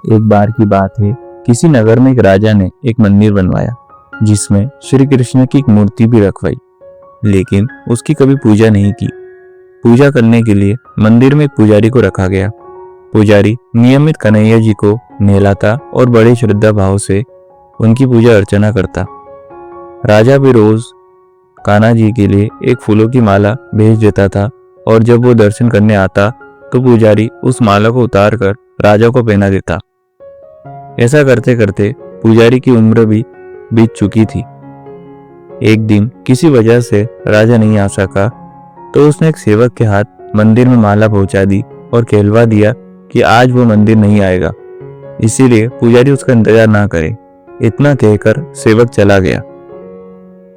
एक बार की बात है, किसी नगर में एक राजा ने एक मंदिर बनवाया जिसमें श्री कृष्ण की एक मूर्ति भी रखवाई, लेकिन उसकी कभी पूजा नहीं की। पूजा करने के लिए मंदिर में एक पुजारी को रखा गया। पुजारी नियमित कन्हैया जी को नहलाता और बड़े श्रद्धा भाव से उनकी पूजा अर्चना करता। राजा भी रोज कान्हा जी के लिए एक फूलों की माला भेज देता था और जब वो दर्शन करने आता तो पुजारी उस माला को उतार कर राजा को पहना देता। ऐसा करते करते पुजारी की उम्र भी बीत चुकी थी। एक दिन किसी वजह से राजा नहीं आ सका तो उसने एक सेवक के हाथ मंदिर में माला पहुंचा दी और कहलवा दिया कि आज वो मंदिर नहीं आएगा, इसीलिए पुजारी उसका इंतजार ना करे। इतना कहकर सेवक चला गया।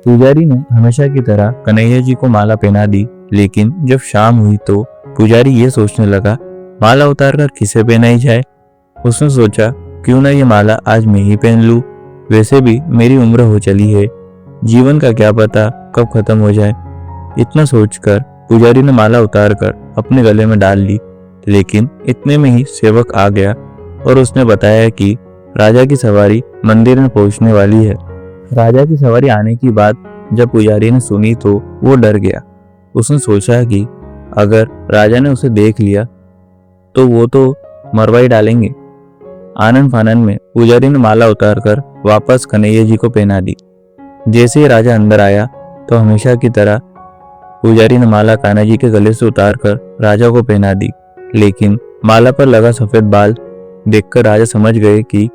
पुजारी ने हमेशा की तरह कन्हैया जी को माला पहना दी, लेकिन जब शाम हुई तो पुजारी ये सोचने लगा, माला उतारकर किसे पहनाई जाए। उसने सोचा, क्यों ना ये माला आज मैं ही पहन लूं। वैसे भी मेरी उम्र हो चली है, जीवन का क्या पता कब खत्म हो जाए। इतना सोचकर पुजारी ने माला उतारकर अपने गले में डाल ली, लेकिन इतने में ही सेवक आ गया और उसने बताया कि राजा की सवारी मंदिर में पहुंचने वाली है। राजा की सवारी आने की बात जब पुजारी ने सुनी तो वो डर गया। उसने सोचा कि अगर राजा ने उसे देख लिया तो वो तो मरवाई डालेंगे। आनन फानन में पुजारी ने माला उतारकर वापस कन्हैया जी को पहना दी। जैसे ही राजा अंदर आया तो हमेशा की तरह पुजारी ने माला कान्हा जी के गले से उतारकर राजा को पहना दी, लेकिन माला पर लगा सफेद बाल देखकर राजा समझ गए कि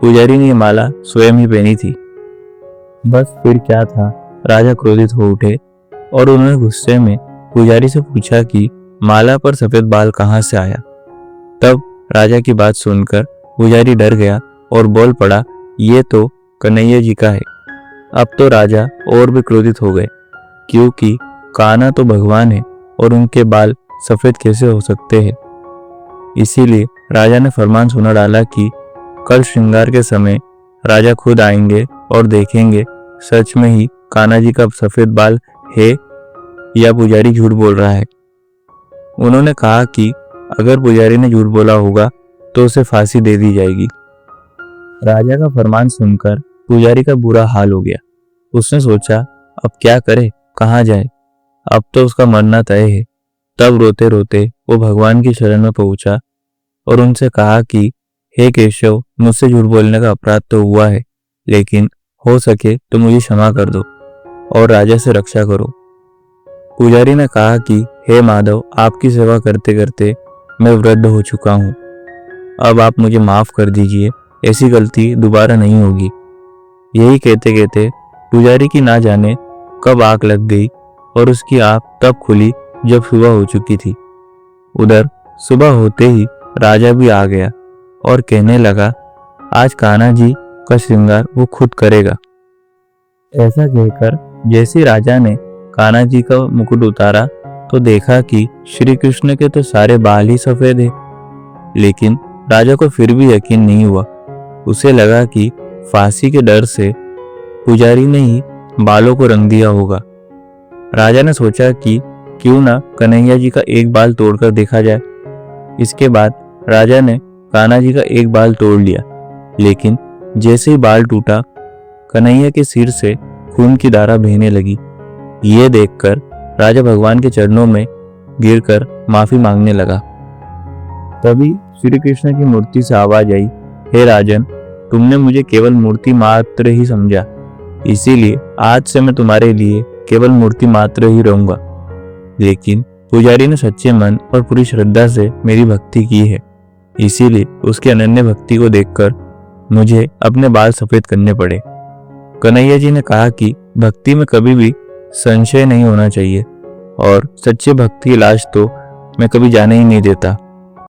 पुजारी ने ये माला स्वयं ही पहनी थी। बस फिर क्या था, राजा क्रोधित हो उठे और उन्होंने गुस्से में पुजारी से पूछा कि माला पर सफेद बाल कहाँ से आया। तब राजा की बात सुनकर पुजारी डर गया और बोल पड़ा, ये तो कन्हैया जी का है। अब तो राजा और भी क्रोधित हो गए, क्योंकि कान्हा तो भगवान है और उनके बाल सफेद कैसे हो सकते हैं। इसीलिए राजा ने फरमान सुना डाला कि कल श्रृंगार के समय राजा खुद आएंगे और देखेंगे सच में ही कान्हा जी का सफेद बाल है या पुजारी झूठ बोल रहा है। उन्होंने कहा कि अगर पुजारी ने झूठ बोला होगा तो उसे फांसी दे दी जाएगी। राजा का फरमान सुनकर पुजारी का बुरा हाल हो गया। उसने सोचा, अब क्या करे, कहाँ जाए, अब तो उसका मरना तय है। तब रोते रोते वो भगवान की शरण में पहुंचा और उनसे कहा कि हे केशव, मुझसे झूठ बोलने का अपराध तो हुआ है, लेकिन हो सके तो मुझे क्षमा कर दो और राजा से रक्षा करो। पुजारी ने कहा कि हे माधव, आपकी सेवा करते करते मैं वृद्ध हो चुका हूँ, अब आप मुझे माफ कर दीजिए, ऐसी गलती दोबारा नहीं होगी। यही कहते कहते पुजारी की ना जाने कब आंख लग गई और उसकी आंख तब खुली जब सुबह हो चुकी थी। उधर सुबह होते ही राजा भी आ गया और कहने लगा, आज कान्हा जी का श्रृंगार वो खुद करेगा। ऐसा कहकर जैसे राजा ने कान्हा जी का मुकुट उतारा तो देखा कि श्री कृष्ण के तो सारे बाल ही सफेद है, लेकिन राजा को फिर भी यकीन नहीं हुआ। उसे लगा कि फांसी के डर से पुजारी ने ही बालों को रंग दिया होगा। राजा ने सोचा कि क्यों ना कन्हैया जी का एक बाल तोड़कर देखा जाए। इसके बाद राजा ने कान्हा जी का एक बाल तोड़ लिया, लेकिन जैसे ही बाल टूटा कन्हैया के सिर से खून की धारा बहने लगी। ये देखकर राजा भगवान के चरणों में गिरकर माफी मांगने लगा। तभी श्री कृष्ण की मूर्ति से आवाज आई, हे राजन, तुमने मुझे केवल मूर्ति मात्र ही समझा, इसीलिए आज से मैं तुम्हारे लिए केवल मूर्ति मात्र ही रहूंगा। लेकिन पुजारी ने सच्चे मन और पूरी श्रद्धा से मेरी भक्ति की है, इसीलिए उसकी अनन्य भक्ति को देखकर मुझे अपने बाल सफेद करने पड़े। कन्हैया जी ने कहा कि भक्ति में कभी भी संशय नहीं होना चाहिए और सच्चे भक्ति की लाज तो मैं कभी जाने ही नहीं देता।